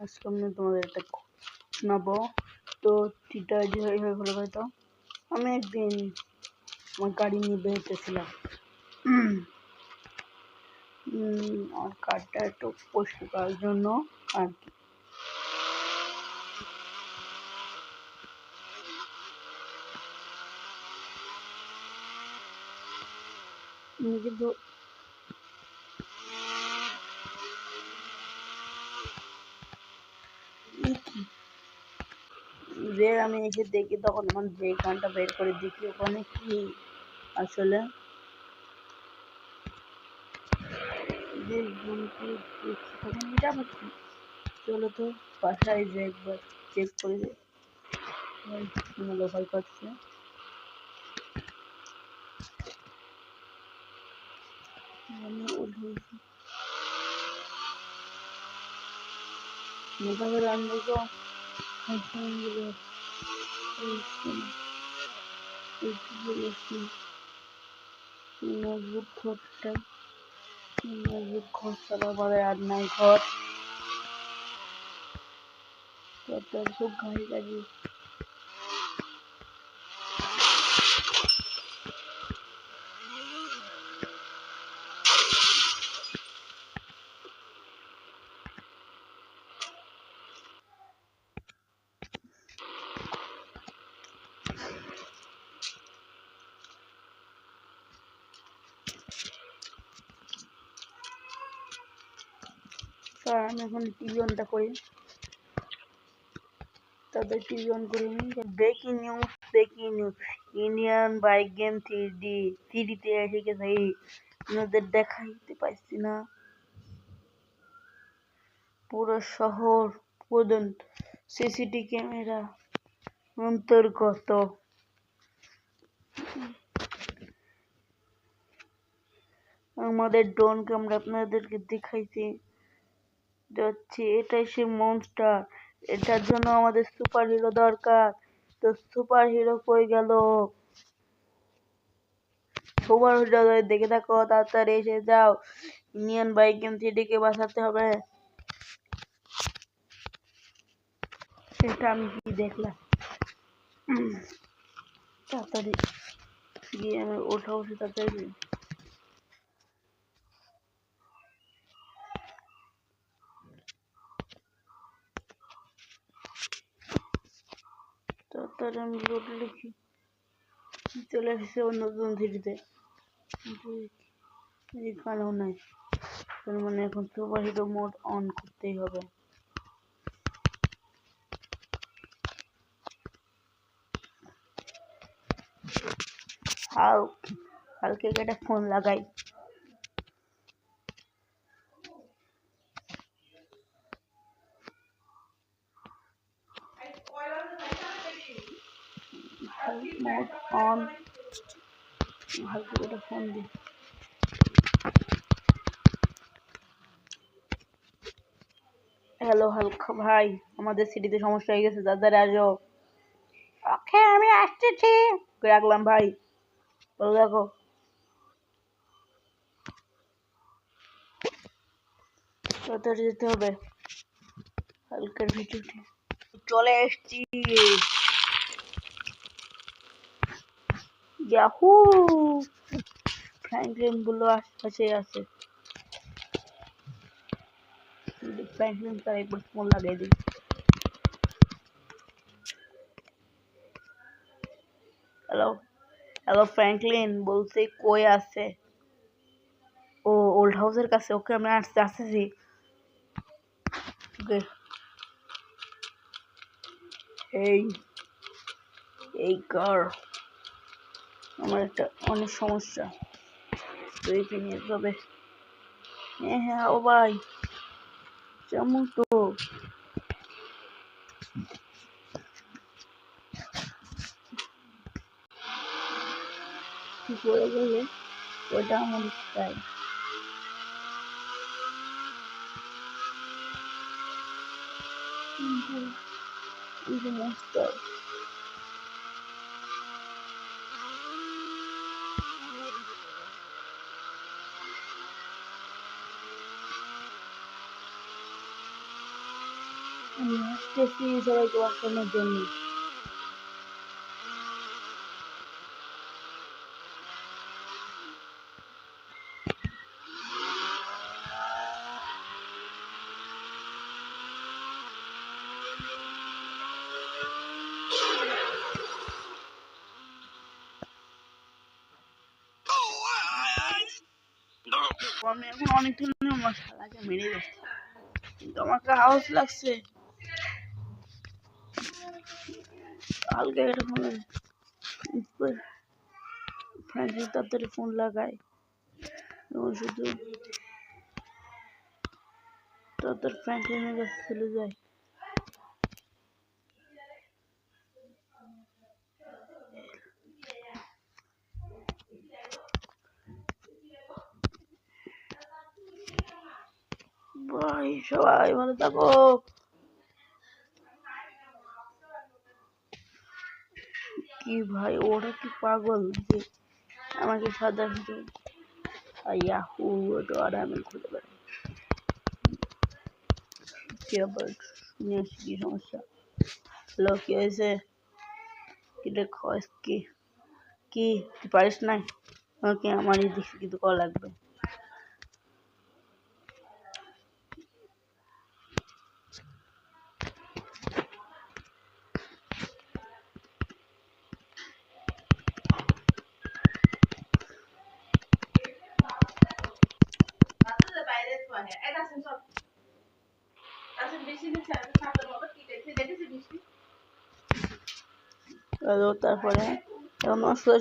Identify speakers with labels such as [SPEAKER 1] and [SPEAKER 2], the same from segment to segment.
[SPEAKER 1] আজকে আমি তোমাদের একটা শোনাবো। তো চিটা হয়ে হলো হয়তো আমি একদিন আমার গাড়ি নিয়ে বেরোতেছিলাম। আমার কারটা একটু পরিষ্কার করার জন্য আর কি। কিন্তু যে আমি এসে দেখি তখন আমার যে কানটা বের করে দেখি ওখানে কি আসলে চলো তো বাসায় যে একবার চেক করে দে ভয় করছে। মোটামুটি আনবো তো নজরুল ঘরটা নজরুল ঘর ছাড়া বলে আর নাই ঘর তার খুব গাড়ি গাড়ি আমি এখন টিভি অনটা করি তাদের টিভি অন করে নিই। Breaking news Indian bike game থ্রিতে এসে গেছে। আপনাদের দেখাইতে পাইছি না, পুরো শহর পর্যন্ত সিসিটি ক্যামেরা অন্তর্গত। আমাদের ড্রোন ক্যামেরা আপনাদেরকে দেখাইতে যাচ্ছে। এটাই সে মনস্টার, এটার জন্য আমাদের সুপার হিরো দরকার। তো সুপার হিরো কই গেল? সুপার হিরো দেখে থাকো, তাড়াতাড়ি এসে যাও। ইন্ডিয়ান বাইক গেম থ্রিকে বাঁচাতে হবে। সেটা আমি কি দেখলাম, তাড়াতাড়ি গিয়ে আমি ওঠাও তাড়াতাড়ি। তারপরে আমি লোড লিখি চলে এসেছে নতুন থ্রিতে, এখানেও নাই। তার মানে এখন সুপার হিরো মোড অন করতেই হবে। হালকে একটা ফোন লাগাই। মোড অন, হালকে একটা ফোন দি। হ্যালো হালকা ভাই, আমাদের সিটিতে সমস্যা হয়ে গেছে, দাদারে আসো। ওকে আমি আসতেছি, রাখলাম ভাই, ভালো দেখো। তাড়াতাড়ি যেতে হবে হালকার ভিডিওটি। চলে এসছি, ইয়াহু। ফ্র্যাঙ্কলিন গুলো আশেপাশে আছে। ফ্র্যাঙ্কলিন তার একবার ফোন লাগিয়ে দিই। হ্যালো হ্যালো ফ্র্যাঙ্কলিন, বলতে কই আছে? ও ওল্ড হাউসের কাছে। ওকে আমি আসতেছি। ওকে এই এই কার আমার একটা অনেক সমস্যা, তুই নিয়ে যাবে। হ্যাঁ হ্যাঁ ও ভাই যেমন তো কি করে গেলে ওটা আমার চাই। মনস্টার আমি হাসতেছি সবাইকে বাঁচানোর জন্য। আমি এখন অনেকদিন আমার শালাকে মেরে গেছি, কিন্তু আমাকে হাউস লাগছে হালকা একটা ফোন ফ্র্যাঙ্কলিন তাড়াতাড়ি ফোন লাগায় এবং শুধু তাড়াতাড়ি ফ্র্যাঙ্কলিনের কাছে চলে যায়। ভাই সবাই ভালো থাকো। কি ভাই ওরা কি পাগল যে আমাকে সাদা ভিতরে ইয়াহু আর আমি খুঁজে বেড়াই। কি আবার শুনে আসি কি সমস্যা? হ্যালো, কি হয়েছে? কি দেখো কি কি তুই পারিস নাই? ওকে আমার এই দিকে কিন্তু কল লাগবে। তারপরে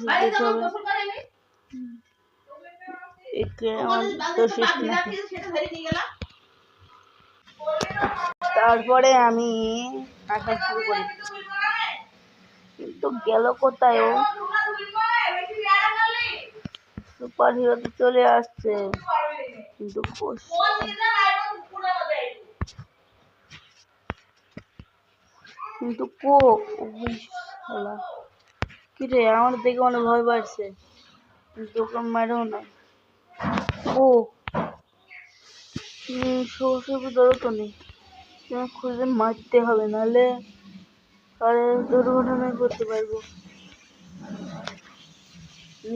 [SPEAKER 1] যেতে হবে একে আমার তো শেষ না। তারপরে আমি আঁকা শুরু করি, কিন্তু গেল কোথায় ও? সুপার হিরো তো চলে আসছে, কিন্তু কিন্তু কো কি রে আমার দেখে অনেক ভয় পাচ্ছে, কিন্তু ওকে মেরেও নাই। ও সৌরসেবী ধরো তো নেই, খুঁজে মারতে হবে, নাহলে আর দুর্ঘটনায় করতে পারবো।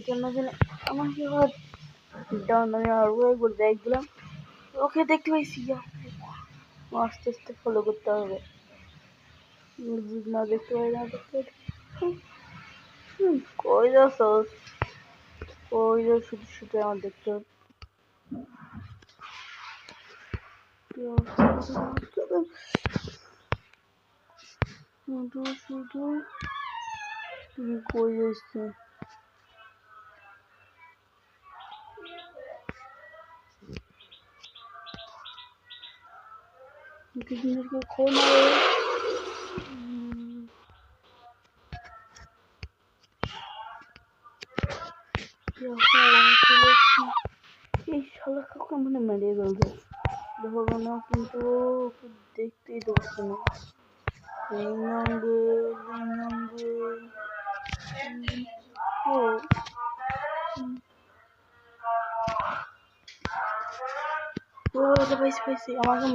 [SPEAKER 1] কেন জানি আমাকে ডাউন আমি আরো একবার দেখলাম, ওকে দেখতে পাইছি। আস্তে আস্তে ফলো করতে হবে, না দেখতে পাই না দেখতে কই যাস ওই যে শুধু শুধু আমার দেখতে হবে। শুধু শুধু তুমি কই যাচ্ছে? কিছুদিনকে খোল এই শালা কাউকে মানে মেরে ফেলবে দেখো না, কিন্তু দেখতেই তো পাচ্ছি না। পাইছি আমাকে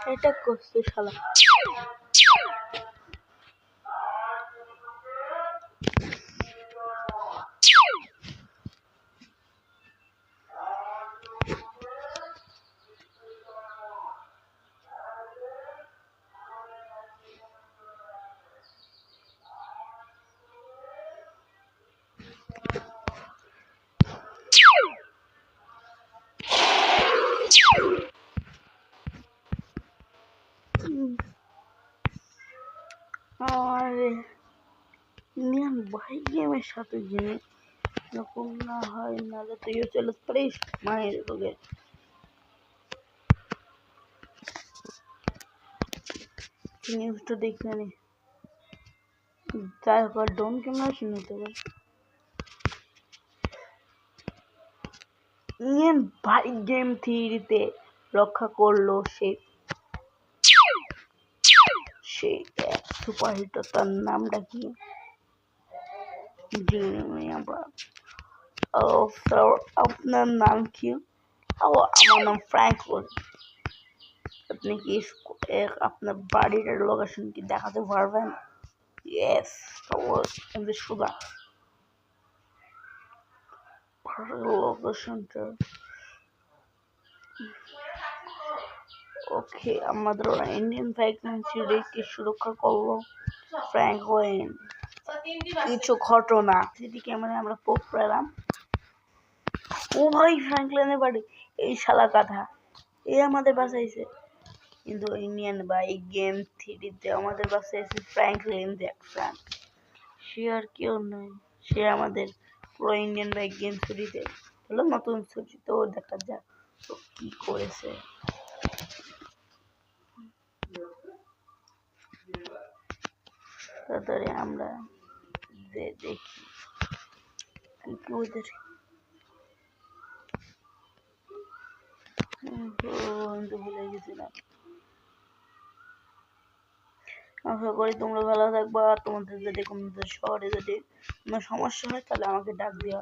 [SPEAKER 1] অ্যাটাক করছে শালা। আর ইন্ডিয়ান বাইক গেমের সাথে জিনিস এরকম না হয়, নাহলে তুইও চলে পারিস মায়ের তোকে। নিউজটা দেখে নি, যাই হোক ডোন ক্যামেরা শুনতে পারে। ইন্ডিয়ান বাইক গেম থিওরিতে রক্ষা করলো সে সুপার হিরো, তার নামটা কি? স্যার আপনার নাম কি? আমার নাম ফ্র্যাঙ্কলিন। আপনি কি আপনার বাড়ির লোকেশন কি দেখাতে পারবেন? ইয়েস, কিন্তু সুদা লোকেশনটা ওকে। আমাদের ওরা ইন্ডিয়ান ফ্যাক্টরি সুরক্ষা করলো ফ্র্যাঙ্কলিন। কিছু ঘটনা সিটি ক্যামেরায় আমরা পোক পেলাম। ও ভাই, ফ্র্যাঙ্কলিনের বাড়ি। এই শালা গাধা এ আমাদের বাসাইছে, কিন্তু ইন্ডিয়ান বাই গেম থ্রিতে আমাদের বাসাইছে ফ্র্যাঙ্কলিন জ্যাকসন। সে আর কেউ নয়, সে আমাদের পুরো ইন্ডিয়ান বাই গেম থ্রিতে হলো নতুন ছুটি। তো দেখা যাক তো কি করেছে। তারপরে আমরা দেখি ওদের ভুলে গেছিলাম। আশা করি তোমরা ভালো থাকবা। তোমাদের যদি কোনো শহরে যদি কোনো সমস্যা হয় তাহলে আমাকে ডাক দিও।